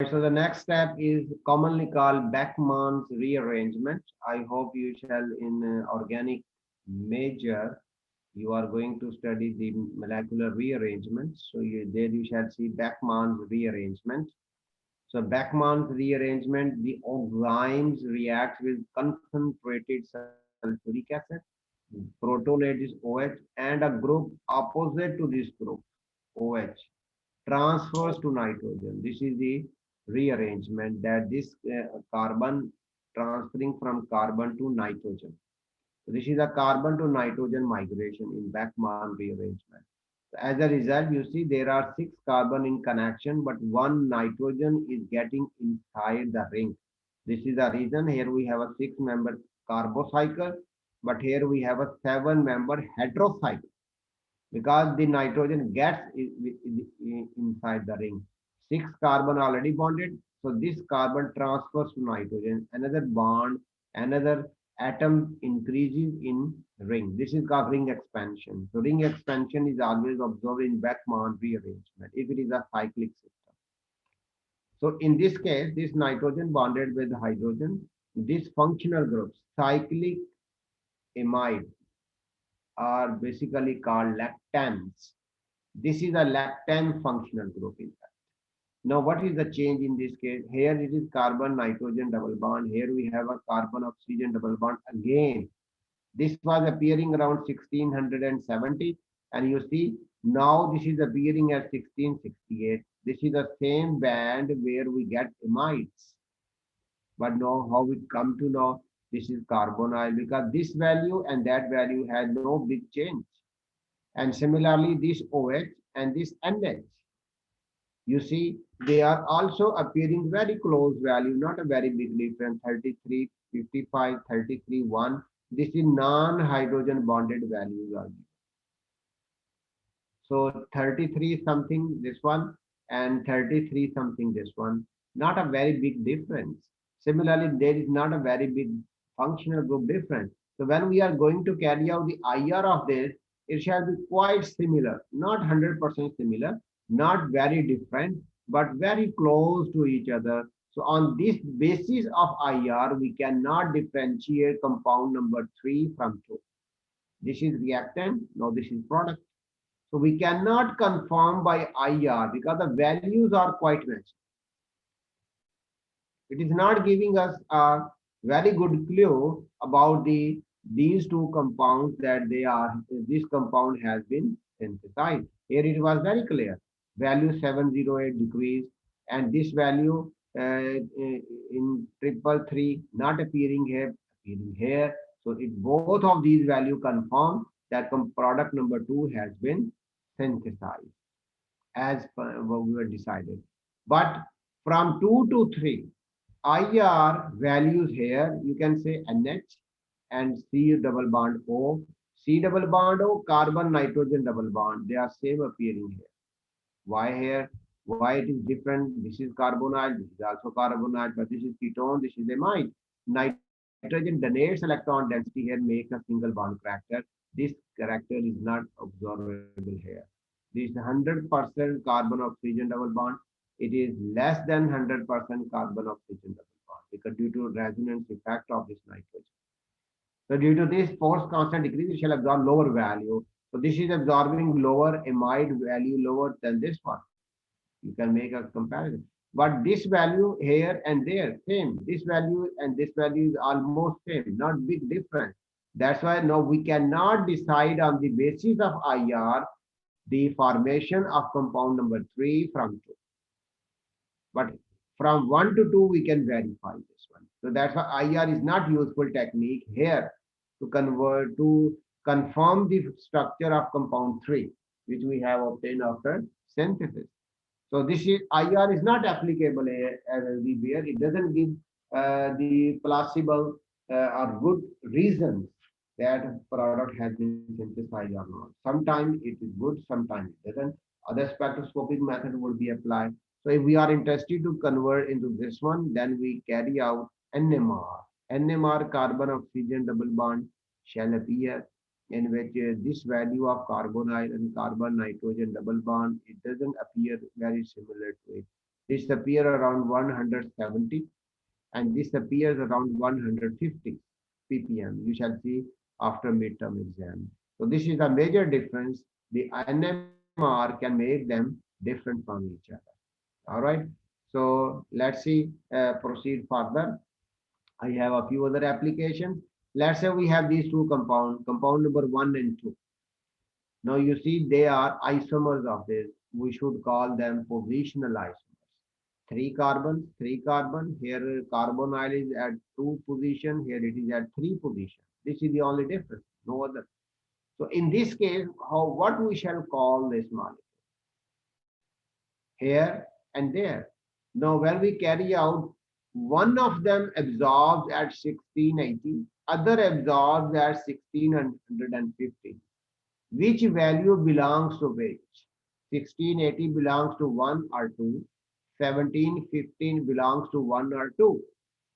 So the next step is commonly called Beckmann's rearrangement. I hope you shall in organic major, you are going to study the molecular rearrangement. So there you shall see Beckmann's rearrangement. So Beckmann's rearrangement, the enzymes react with concentrated sulfuric acid, protonate is OH, and a group opposite to this group, OH, transfers to nitrogen. This is the rearrangement that this carbon transferring from carbon to nitrogen. So this is a carbon to nitrogen migration in Beckmann rearrangement. So as a result, you see there are six carbon in connection, but one nitrogen is getting inside the ring. This is the reason here we have a six-member carbocycle, but here we have a seven-member heterocycle because the nitrogen gets inside the ring. Six carbon already bonded, so this carbon transfers to nitrogen. Another bond, another atom increases in ring. This is called ring expansion. So ring expansion is always observed in Beckmann rearrangement if it is a cyclic system. So in this case, this nitrogen bonded with hydrogen, this functional groups, cyclic amide, are basically called lactams. This is a lactam functional group in fact. Now, what is the change in this case? Here it is carbon nitrogen double bond. Here we have a carbon oxygen double bond again. This was appearing around 1670, and you see now this is appearing at 1668. This is the same band where we get amides. But now how we come to know this is carbonyl because this value and that value had no big change. And similarly, this OH and this NH. You see, they are also appearing very close value, not a very big difference, 33, 55, 33, 1. This is non-hydrogen bonded values are given. So 33 something this one and 33 something this one. Not a very big difference. Similarly, there is not a very big functional group difference. So when we are going to carry out the IR of this, it shall be quite similar, not 100% similar, not very different, but very close to each other. So on this basis of IR, we cannot differentiate compound number 3 from 2. This is reactant, now this is product. So we cannot confirm by IR because the values are quite matched. It is not giving us a very good clue about these two compounds that they are this compound has been synthesized. Here it was very clear. Value 708 decreased and this value in triple three not appearing here, appearing here. So it both of these value confirm that product number 2 has been synthesized as what we were decided. But from 2 to 3, IR values here, you can say NH and C double bond O. C double bond O, carbon nitrogen double bond. They are same appearing here. Why here? Why it is different? This is carbonyl, this is also carbonyl, but this is ketone, this is amide. Nitrogen donates electron density here, makes a single bond character. This character is not observable here. This 100% carbon oxygen double bond, it is less than 100% carbon oxygen double bond because due to resonance effect of this nitrogen. So due to this force constant decrease, it shall absorb lower value. So this is absorbing lower amide value lower than this one. You can make a comparison. But this value here and there, same. This value and this value is almost same, not big difference. That's why now we cannot decide on the basis of IR the formation of compound number 3 from 2. But from 1 to 2, we can verify this one. So that's why IR is not useful technique here to convert to confirm the structure of compound 3, which we have obtained after synthesis. So this is IR is not applicable everywhere. It doesn't give the plausible or good reasons that product has been synthesized or not. Sometimes it is good, sometimes it doesn't. Other spectroscopic method would be applied. So if we are interested to convert into this one, then we carry out NMR. NMR carbon oxygen double bond shall appear in which this value of carbonyl and carbon nitrogen double bond, it doesn't appear very similar to it. This appears around 170 and this appears around 150 ppm. You shall see after midterm exam. So this is a major difference. The NMR can make them different from each other. All right. So let's see, proceed further. I have a few other applications. Let's say we have these two compounds, compound number 1 and 2. Now you see they are isomers of this. We should call them positional isomers. Three carbon. Here carbonyl is at 2 position. Here it is at 3 position. This is the only difference. No other. So in this case, what we shall call this molecule? Here and there. Now when we carry out, one of them absorbs at 1680, other absorbs at 1650. Which value belongs to which? 1680 belongs to 1 or 2. 1715 belongs to 1 or 2.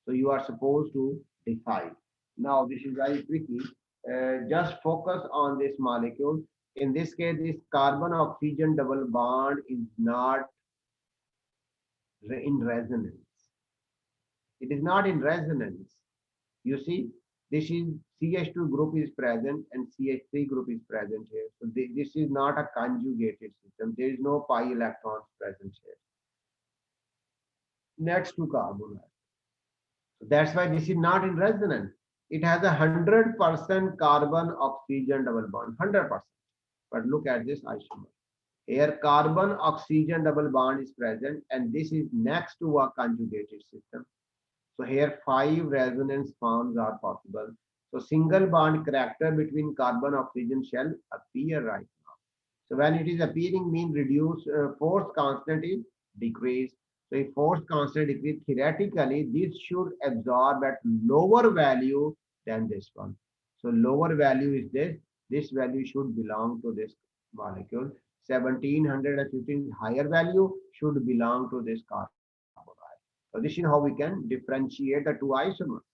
So you are supposed to decide. Now this is very tricky. Just focus on this molecule. In this case, this carbon oxygen double bond is not in resonance. It is not in resonance. You see, this is CH2 group is present and CH3 group is present here. So this is not a conjugated system. There is no pi electrons present here next to carbon. So that's why this is not in resonance. It has 100% carbon oxygen double bond, 100%. But look at this isomer. Here carbon oxygen double bond is present and this is next to a conjugated system. So here 5 resonance forms are possible. So single bond character between carbon oxygen shall appear right now. So when it is appearing mean reduce force constant is decreased. So if force constant decrease, theoretically this should absorb at lower value than this one. So lower value is this. This value should belong to this molecule. 1715 higher value should belong to this carbon. So this is how we can differentiate the two isomers.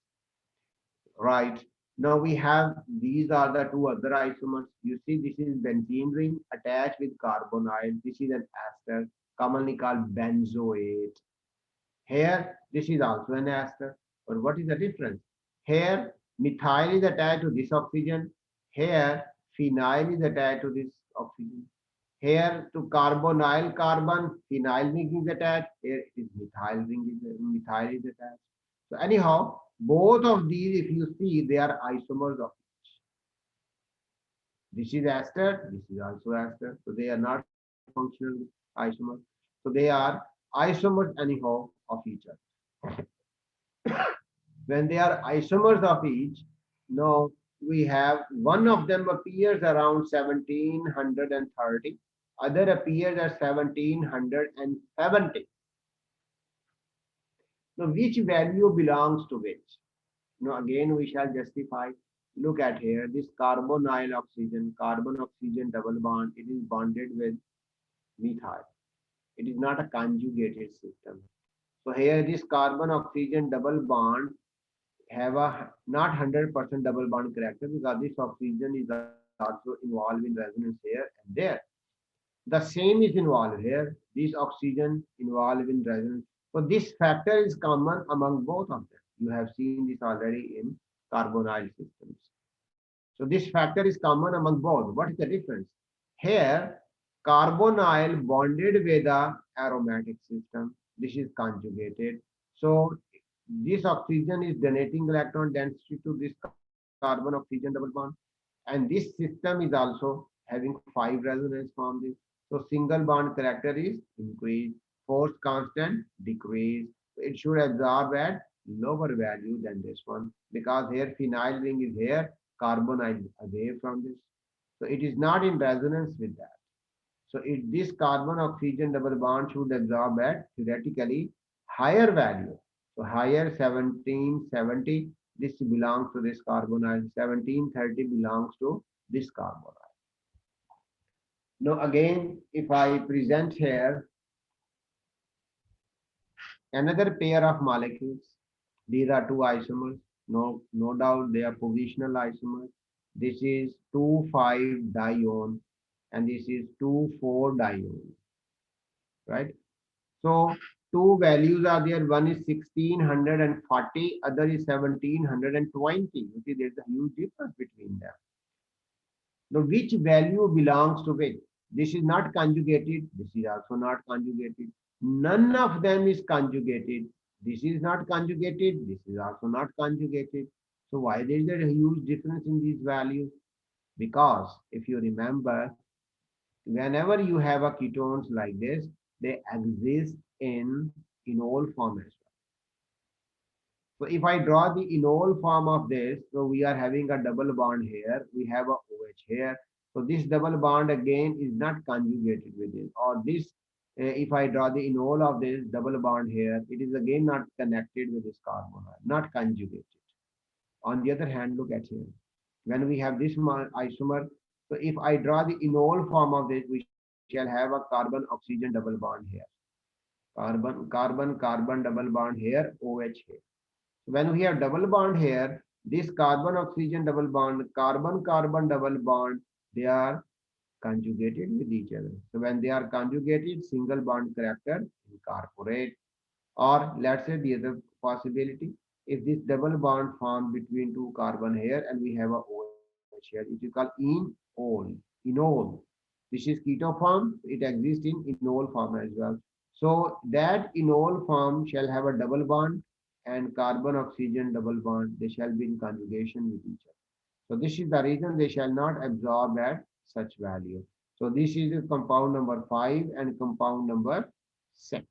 Right. Now we have, these are the two other isomers. You see this is benzene ring attached with carbonyl. This is an ester commonly called benzoate. Here this is also an ester. But what is the difference? Here methyl is attached to this oxygen. Here phenyl is attached to this oxygen. Here to carbonyl carbon, phenyl ring is attached. Here it is methyl ring methyl is attached. So anyhow, both of these, if you see, they are isomers of each. This is ester, this is also ester. So they are not functional isomers. So they are isomers anyhow of each other. When they are isomers of each, now we have one of them appears around 1730, other appears at 1770. Now which value belongs to which? Now again we shall justify. Look at here, this carbonyl oxygen, carbon oxygen double bond, it is bonded with methyl. It is not a conjugated system. So here this carbon oxygen double bond have a not 100% double bond character because this oxygen is also involved in resonance here and there. The same is involved here. This oxygen involved in resonance. So this factor is common among both of them. You have seen this already in carbonyl systems. So this factor is common among both. What is the difference? Here, carbonyl bonded with the aromatic system. This is conjugated. So this oxygen is donating electron density to this carbon oxygen double bond. And this system is also having 5 resonance forms. So single bond character is increased, force constant decrease. It should absorb at lower value than this one because here phenyl ring is here, carbonyl away from this. So it is not in resonance with that. So this carbon oxygen double bond should absorb at theoretically higher value. So higher 1770, this belongs to this carbonyl, 1730 belongs to this carbonyl. Now again, if I present here another pair of molecules, these are two isomers. No doubt they are positional isomers. This is 2,5-dione and this is 2,4-dione, right? So two values are there. One is 1640, other is 1720. You see, there's a huge difference between them. Now, which value belongs to which? This is not conjugated. This is also not conjugated. None of them is conjugated. This is not conjugated. This is also not conjugated. So why there is a huge difference in these values? Because if you remember, whenever you have a ketones like this, they exist in enol form as well. So if I draw the enol form of this, so we are having a double bond here. We have a OH here. So this double bond again is not conjugated with it. Or this, if I draw the enol of this double bond here, it is again not connected with this carbon, not conjugated. On the other hand, look at here. When we have this isomer, so if I draw the enol form of this, we shall have a carbon oxygen double bond here. Carbon double bond here, OH here. When we have double bond here, this carbon oxygen double bond, carbon double bond, they are conjugated with each other. So when they are conjugated, single bond character incorporate. Or let's say the other possibility, if this double bond formed between two carbon here and we have a OH here, it is called enol. This is keto form, it exists in enol form as well. So that enol form shall have a double bond and carbon oxygen double bond, they shall be in conjugation with each other. So this is the reason they shall not absorb at such value. So this is the compound number 5 and compound number 6.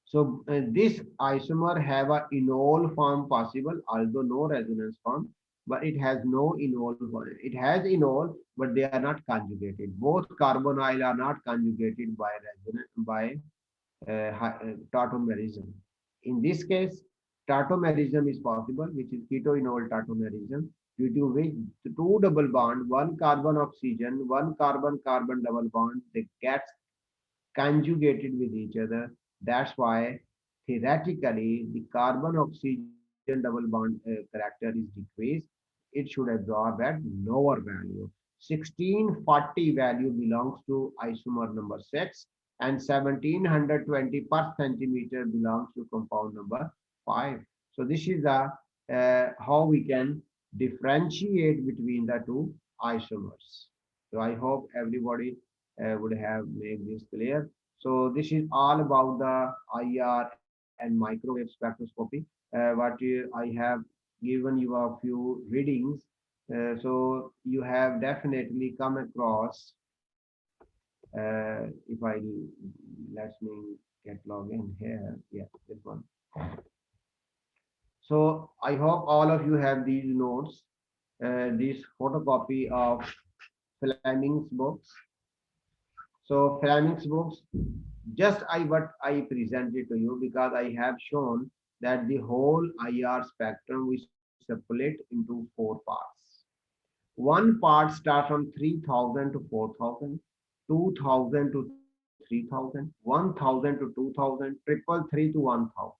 So this isomer have a enol form possible, although no resonance form, but it has no enol form. It has enol, but they are not conjugated. Both carbonyl are not conjugated by resonance by tautomerism. In this case, tautomerism is possible, which is ketoenol tautomerism, due to which the two double bond, one carbon oxygen, one carbon carbon double bond, they get conjugated with each other. That's why theoretically the carbon oxygen double bond character is decreased. It should absorb at lower value. 1640 value belongs to isomer number 6 and 1720 per centimeter belongs to compound number 5. So this is how we can differentiate between the two isomers. So I hope everybody would have made this clear. So this is all about the IR and microwave spectroscopy. I have given you a few readings. So you have definitely come across, if I, let me get login here. Yeah, this one. So I hope all of you have these notes, this photocopy of Fleming's books. So Fleming's books, just what I presented to you, because I have shown that the whole IR spectrum we split into 4 parts. One part starts from 3000 to 4000, 2000 to 3000, 1000 to 2000, 333 to 1000.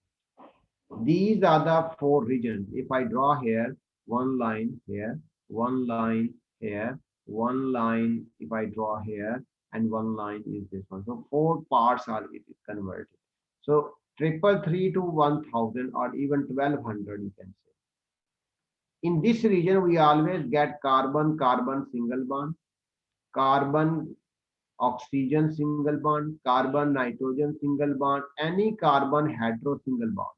These are the 4 regions. If I draw here, one line here, one line here, one line if I draw here, and one line is this one. So 4 parts are it is converted. So 333 to 1000 or even 1200 you can say. In this region, we always get carbon carbon single bond, carbon oxygen single bond, carbon nitrogen single bond, any carbon hetero single bond.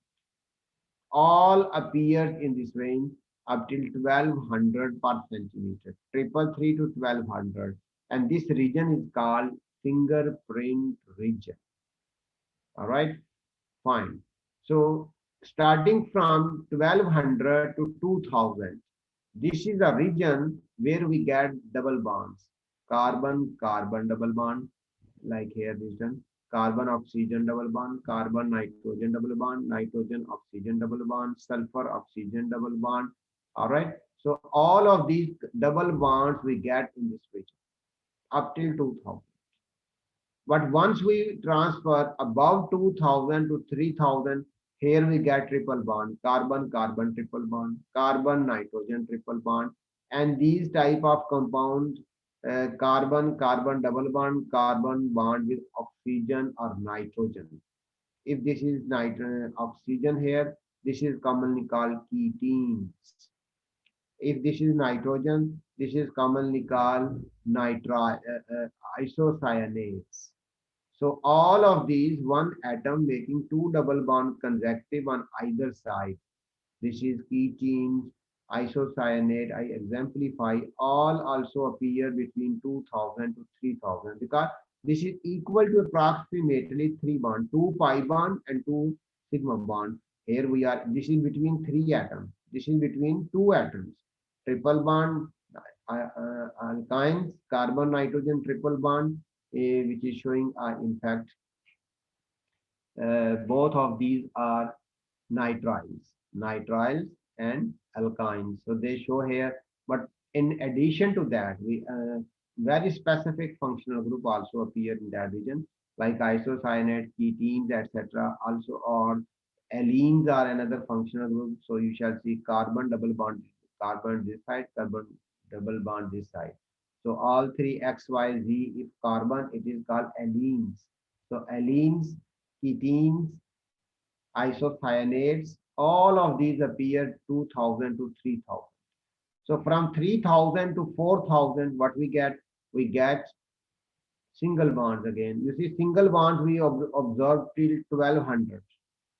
All appears in this range up till 1200 per centimeter, 333 to 1200, and this region is called fingerprint region. All right, fine. So starting from 1200 to 2000, this is a region where we get double bonds, carbon carbon double bond, like here this one, carbon oxygen double bond, carbon nitrogen double bond, nitrogen oxygen double bond, sulfur oxygen double bond. All right, so all of these double bonds we get in this region up till 2000. But once we transfer above 2000 to 3000, here we get triple bond, carbon carbon triple bond, carbon nitrogen triple bond, and these type of compounds carbon, carbon double bond, carbon bond with oxygen or nitrogen. If this is oxygen here, this is commonly called ketenes. If this is nitrogen, this is commonly called isocyanates. So all of these, one atom making two double bond consecutive on either side. This is ketones, isocyanate. I exemplify. All also appear between 2000 to 3000 because this is equal to approximately three bond, two pi bond and two sigma bond. Here we are. This is between three atoms. This is between two atoms. Triple bond, alkynes, carbon nitrogen triple bond, which is showing in fact both of these are nitriles and alkynes. So they show here, but in addition to that, we very specific functional group also appear in that region, like isocyanate, ketenes, etc. Also, or allenes are another functional group. So you shall see carbon double bond, carbon this side, carbon double bond this side. So all three X, Y, Z, if carbon, it is called allenes. So allenes, ketenes, isocyanates, all of these appear 2000 to 3000. So from 3000 to 4000, what we get? We get single bonds again. You see, single bonds we observe till 1200.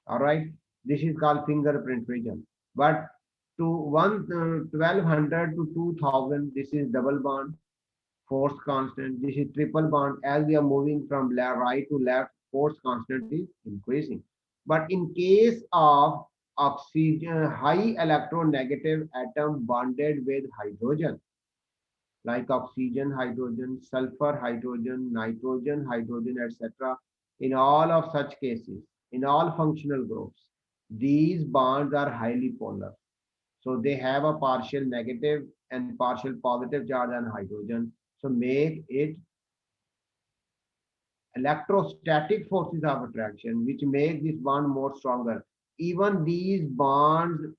All right. This is called fingerprint region. But to 1200 to 2000, this is double bond, force constant. This is triple bond. As we are moving from right to left, force constant is increasing. But in case of oxygen, high electronegative atom bonded with hydrogen, like oxygen, hydrogen, sulfur, hydrogen, nitrogen, hydrogen, etc. In all of such cases, in all functional groups, these bonds are highly polar. So they have a partial negative and partial positive charge on hydrogen. So make it electrostatic forces of attraction, which make this bond more stronger. Even these bonds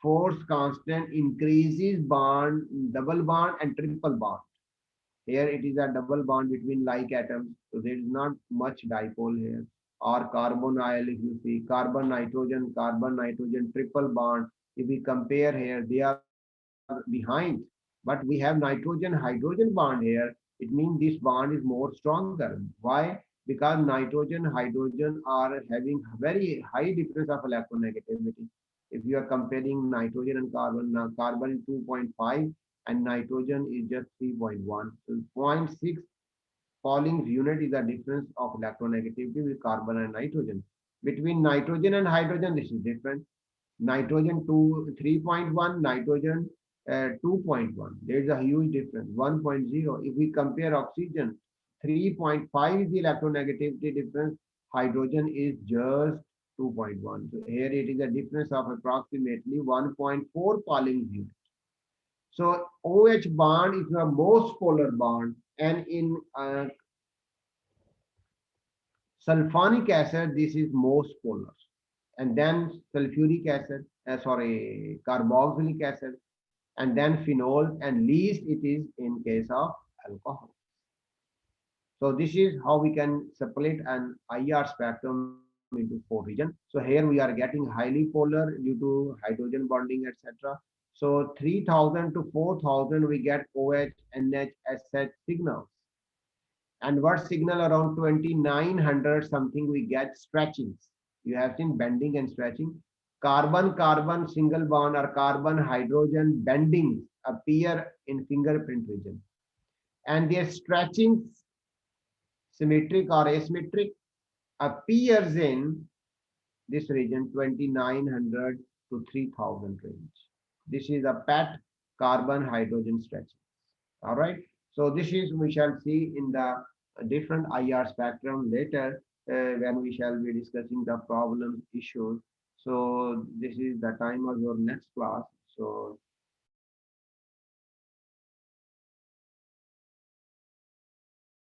force constant increases bond, double bond and triple bond. Here it is a double bond between like atoms, so there is not much dipole here. Or carbonyl, if you see carbon nitrogen triple bond. If we compare here, they are behind, but we have nitrogen hydrogen bond here. It means this bond is more stronger. Why? Because nitrogen hydrogen are having very high difference of electronegativity. If you are comparing nitrogen and carbon, now carbon is 2.5 and nitrogen is just 3.1. So zero point 0.6 Pauling's unit is the difference of electronegativity with carbon and nitrogen. Between nitrogen and hydrogen, this is different. Nitrogen 3.1, nitrogen 2.1. There is a huge difference, 1.0. If we compare oxygen, 3.5 is the electronegativity difference. Hydrogen is just 2.1. So here it is a difference of approximately 1.4 Pauling's unit. So OH bond is the most polar bond, and in sulfonic acid, this is most polar. And then sulfuric acid, carboxylic acid, and then phenol, and least it is in case of alcohol. So this is how we can split an IR spectrum into four regions. So here we are getting highly polar due to hydrogen bonding, etc. So 3000 to 4000 we get OH, NH, SH signals. And what signal around 2900 something we get stretchings. You have seen bending and stretching. Carbon-carbon single bond or carbon-hydrogen bendings appear in fingerprint region. And their stretchings, symmetric or asymmetric, appears in this region 2900 to 3000 range. This is a PET carbon-hydrogen stretching. All right. So this is we shall see in the different IR spectrum later when we shall be discussing the problem issues. So this is the time of your next class. So